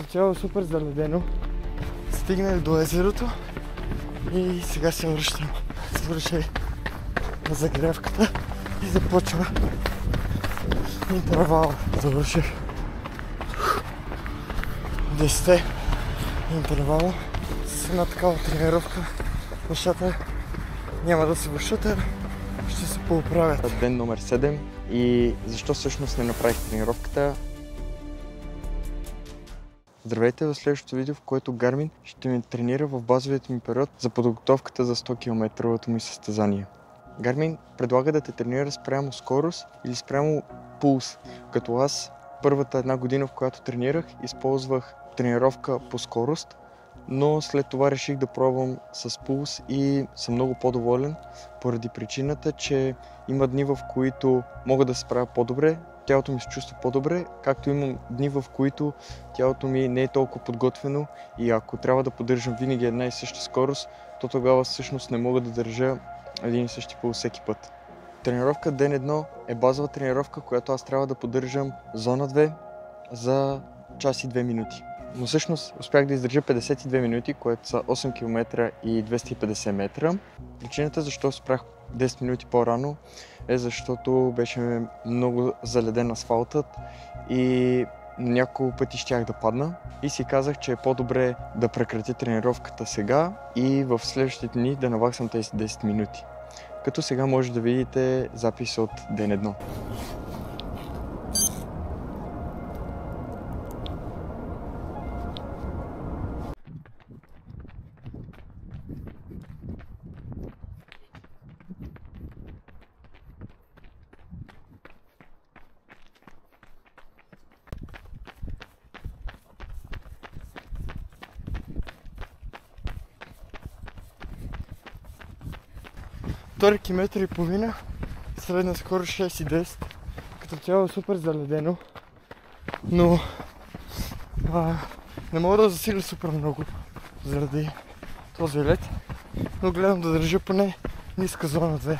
Като цяло супер заледено. Стигнах до езерото и сега се връщам. Свърши загрявката и започва интервала. Завърших 10 интервала с една такава тренировка. Нещата няма да се вършат, ще се поуправят. Ден номер 7 и защо всъщност не направих тренировката? Здравейте в следващото видео, в което Garmin ще ми тренира в базовият ми период за подготовката за 100 км ми състезание. Garmin предлага да те тренира спрямо скорост или спрямо пулс, като аз първата една година, в която тренирах, използвах тренировка по скорост, но след това реших да пробвам с пулс и съм много по-доволен, поради причината, че има дни, в които мога да се справя по-добре, тялото ми се чувства по-добре, както имам дни, в които тялото ми не е толкова подготвено и ако трябва да поддържам винаги една и съща скорост, то тогава всъщност не мога да държа един и същи пулс всеки път. Тренировка ден 1 е базова тренировка, която аз трябва да поддържам зона 2 за час и 2 минути. Но всъщност успях да издържа 52 минути, което са 8 км и 250 метра. Причината защо спрях 10 минути по-рано е защото беше много заледен асфалтът и няколко пъти щях да падна и си казах, че е по-добре да прекратя тренировката сега и в следващите дни да наваксам тези 10 минути. Като сега може да видите запис от ден 1. Втори километър и половина, средна скорост 6,10. Като цяло супер заледено, но не мога да засиля супер много заради този лед, но гледам да държа поне ниска зона 2.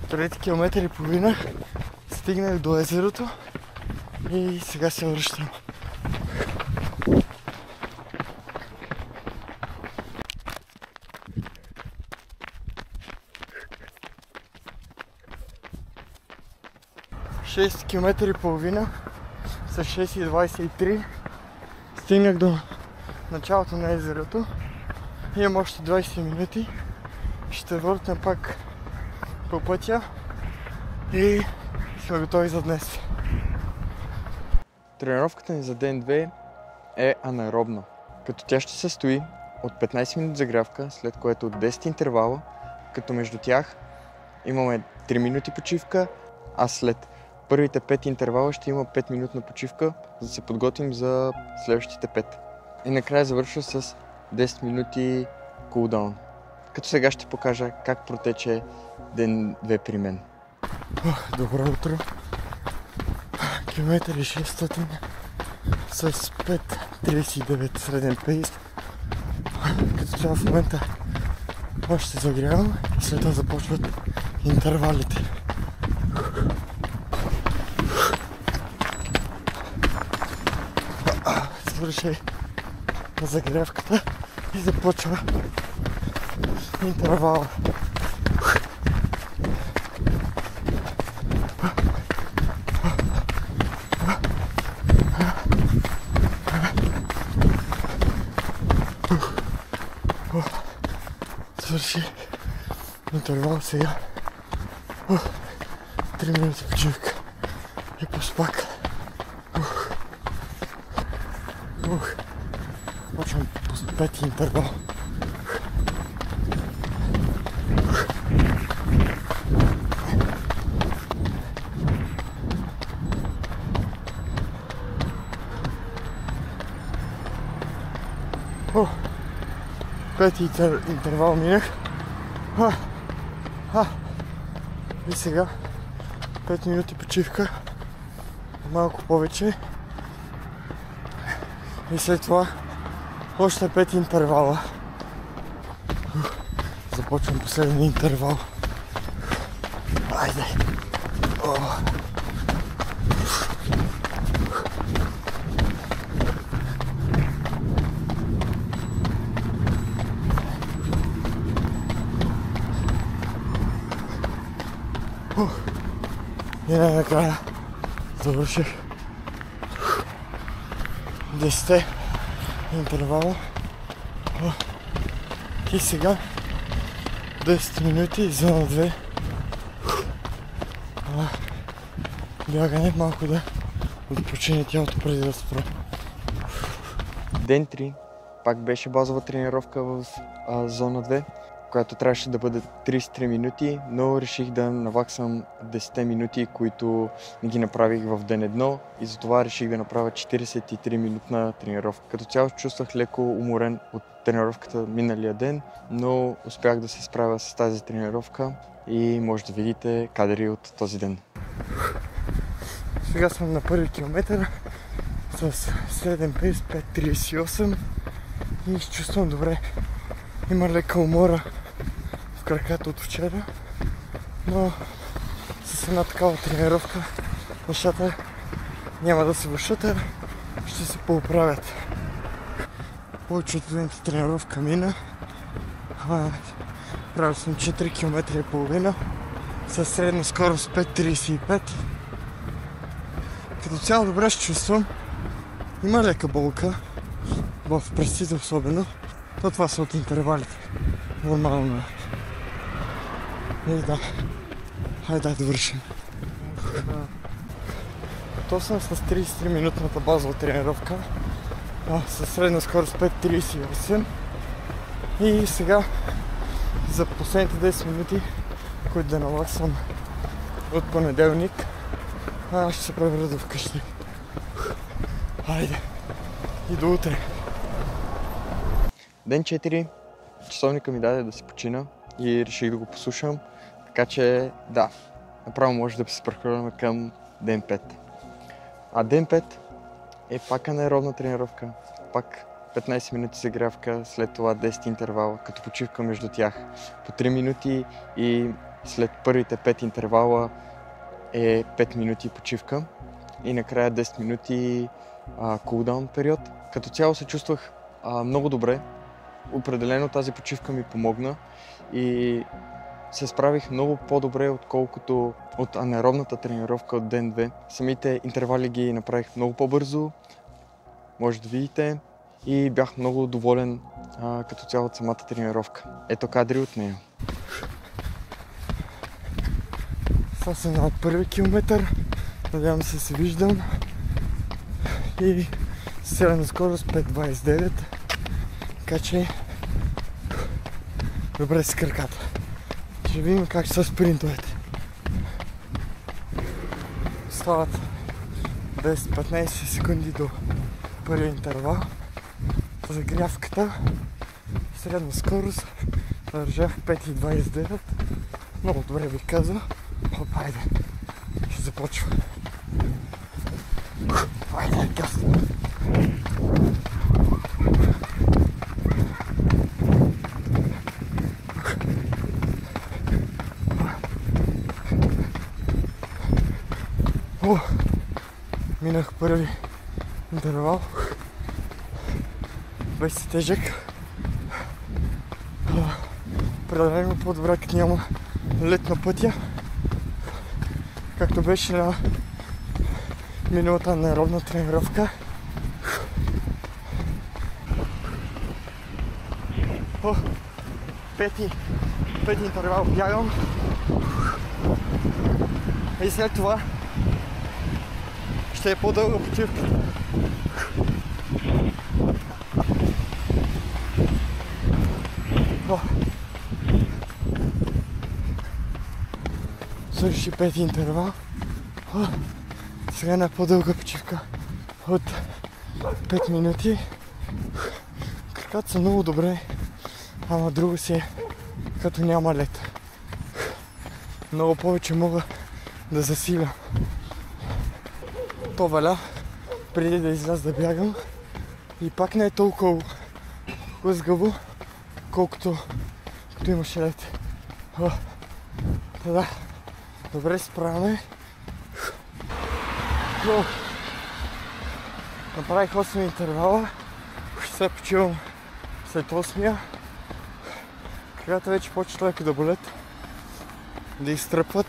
Трети километър и половина, стигнах до езерото и сега се връщам. Шест километър и половина с 6,23 стигнах до началото на езерото. Имам още 20 минути. Ще въртам пак по пътя и сме готови за днес. Тренировката ни за ден 2 е анаеробна, като тя ще се състои от 15 минути загрявка, след което от 10 интервала, като между тях имаме 3 минути почивка, а след първите 5 интервала ще има 5 минутна почивка, за да се подготвим за следващите 5. И накрая завършва с 10 минути кулдаун. Като сега ще покажа как протече ден 2 при мен. Добро утро! Километър и 600 с 5,39 среден пейс. Като цяло в момента още загрявам и след това започват интервалите. Свърши загрявката и започва интервала. Свърши интервал сега. 3 минути почивка и поспак. Почвам по пети интервал. Пети интервал минах. И сега 5 минути почивка. Малко повече. И след това още 5 интервала. Започвам последния интервал. Айде! И накрая завърших 10 интервала. И сега 10 минути, зона 2. Бягане, малко да odpoчине тялото преди да спра. Ден 3 пак беше базова тренировка в зона 2, която трябваше да бъде 33 минути, но реших да наваксам 10 минути, които не ги направих в ден 1 и затова реших да направя 43 минутна тренировка. Като цяло чувствах леко уморен от тренировката миналия ден, но успях да се справя с тази тренировка и може да видите кадри от този ден. Сега съм на първи километър с среден пейс 5.38 и се чувствам добре. Има лека умора в краката от вчера, но с една такава тренировка нещата няма да се вършат, а ще се поуправят. Повечето дните тренировка мина. Правил съм 4 км и половина със средна скорост 5.35. Като цяло добре се чувствам. Има лека болка, в пръстите особено, но това са от интервалите. Нормално е. И да, хайде да довършим. То съм с 33 минутната базова тренировка, със средна скорост 5.38 и сега за последните 10 минути, които да наваксам от понеделник, ще се преведа вкъщи. Хайде! И до утре! Ден 4, часовника ми даде да си почина и реших да го послушам, така че да, направо може да се прехвърляме към ден 5. А ден 5 е пак анаеробна тренировка, пак 15 минути загрявка, след това 10 интервала, като почивка между тях по 3 минути и след първите 5 интервала е 5 минути почивка и накрая 10 минути кулдаун период. Като цяло се чувствах много добре. Определено тази почивка ми помогна и се справих много по-добре, отколкото от анаеробната тренировка от ден 2. Самите интервали ги направих много по-бързо, може да видите, и бях много доволен като цяло от самата тренировка. Ето кадри от нея. Това съм на първи километър, надявам се виждам, и средна скорост 5.29, така че добре с краката. Ще видим как са спринтовете. Стават 10-15 секунди до първи интервал. Загрявката, средна скорост, държах 5.29. Много добре бих казал. Хоп, айде, ще започва. Айде, газ! Минах първи интервал. Беше тежък. Определено по-добре, като няма лед на пътя, както беше на миналата анаеробна тренировка. Пети интервал бягам и след това ще е по-дълга почивка. Свърши пети интервал. Сега една по-дълга почивка от 5 минути. Краката са много добре, ама друго си е като няма лед. Много повече мога да засиля. То валя преди да изляза да бягам и пак не е толкова лъзгаво, колкото колкото имаше лед. Да, добре справяме. Направих 8 интервала. Сега почивам след 8-я. Краката вече почват леко да болят, да изтръпват,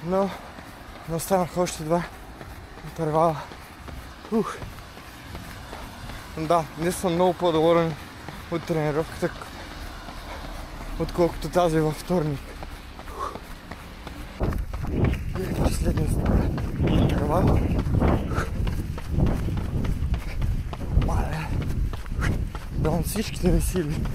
но останах още 2 интервала. Да, не съм много по-доволен от тренировката, отколкото тази във вторник. Последния интервал. Мале, давам всичките ми сили.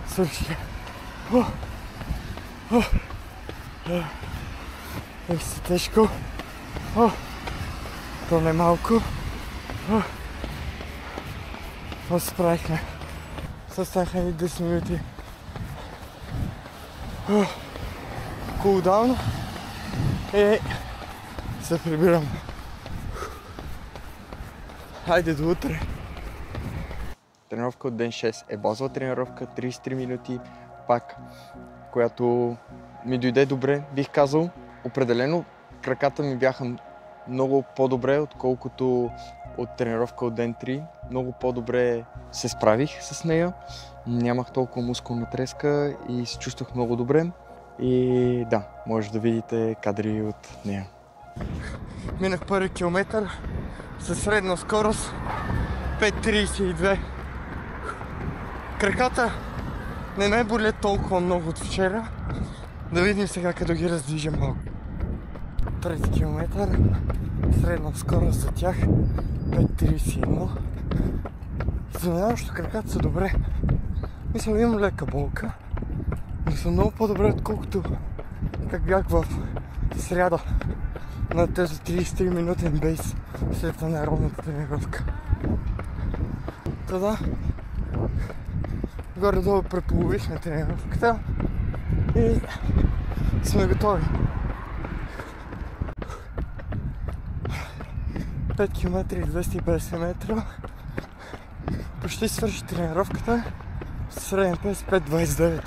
Свърши. Си тежко. То не малко. Това се справихме. Състанаха ни 10 минути. Кулдаун. И се прибирам. Хайде до утре. Тренировка от ден 6 е базова тренировка, 33 минути, пак, която ми дойде добре, бих казал. Определено краката ми бяха много по-добре, отколкото от тренировка от ден 3. Много по-добре се справих с нея. Нямах толкова мускулна треска и се чувствах много добре. И да, може да видите кадри от нея. Минах първи километър със средна скорост 5.32. Краката не ме болят толкова много от вчера. Да видим сега, като ги раздвижа малко. Трети километър, средна скорост за тях 5.31. Изненадващо краката са добре. Мисля, имам лека болка, но съм много по-добре, отколкото как бях в сряда на тези 33 минутен бейс след анаеробната тренировка. Тогава горе-долу преполовихме тренировката и сме готови. 5 км и 250 метра. Почти свърши тренировката. Среден пес 5.29.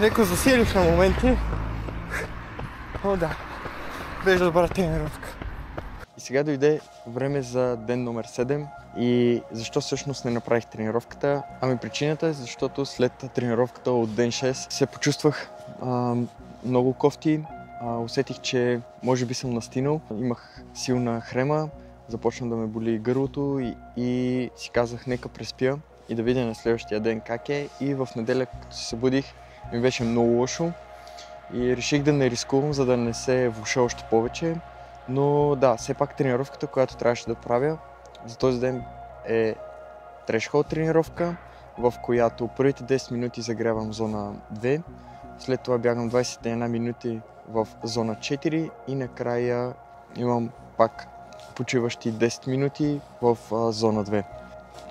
Леко засилих на моменти. О, да. Беше добра тренировка. И сега дойде време за ден номер 7. И защо всъщност не направих тренировката? Ами причината е, защото след тренировката от ден 6 се почувствах много кофти. Усетих, че може би съм настинал. Имах силна хрема, започна да ме боли гърлото и си казах, нека преспя и да видя на следващия ден как е. И в неделя, като се събудих, ми беше много лошо и реших да не рискувам, за да не се влоши още повече. Но да, все пак тренировката, която трябваше да правя за този ден е трешхол тренировка, в която първите 10 минути загрявам зона 2, след това бягам 21 минути в зона 4 и накрая имам пак почиващи 10 минути в зона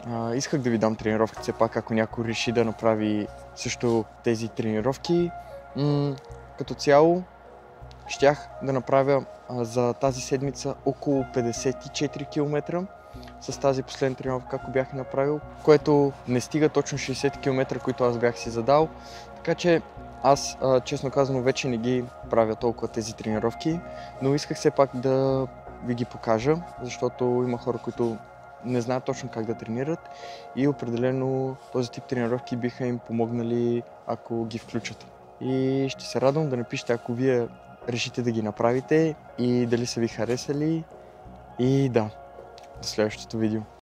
2. Исках да ви дам тренировката, все пак ако някой реши да направи също тези тренировки. Като цяло щях да направя за тази седмица около 54 км с тази последна тренировка, ако бях направил, което не стига точно 60 км, които аз бях си задал. Така че аз, честно казано, вече не ги правя толкова тези тренировки, но исках все пак да ви ги покажа, защото има хора, които не знаят точно как да тренират и определено този тип тренировки биха им помогнали, ако ги включат. И ще се радвам да напишете, ако вие решите да ги направите и дали са ви харесали. И да, до следващото видео.